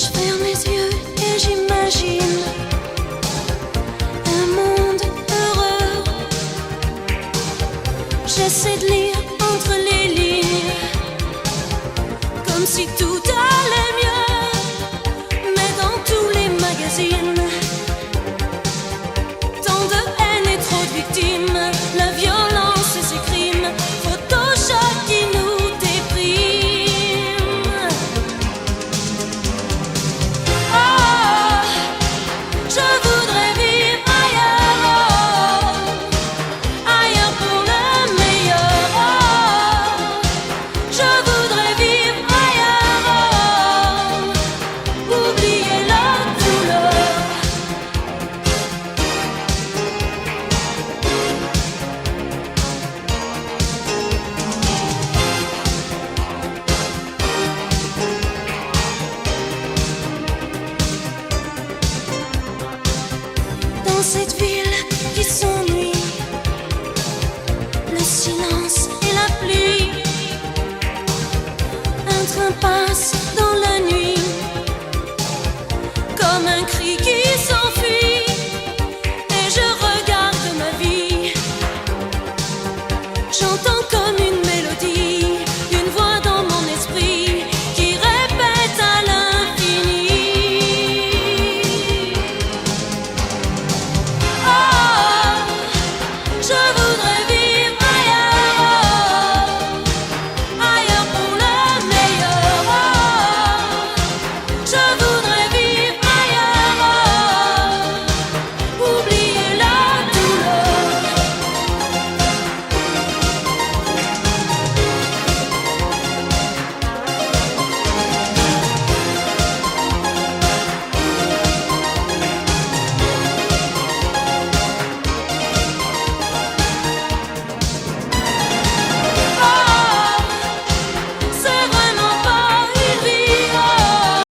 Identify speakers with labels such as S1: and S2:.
S1: Je ferme les yeux et j'imagine un monde heureux. J'essaie de lire entre les lignes, comme si tout allait mieux. Mais dans tous les magazines, tant de haine et trop de victimes, la violence et ses crimes, Photoshop qui nous déprime. Oh, je voudrais vivre ailleurs, ailleurs pour le meilleur. Oh, je voudrais vivre ailleurs, oublier la douleur. Dans cette vie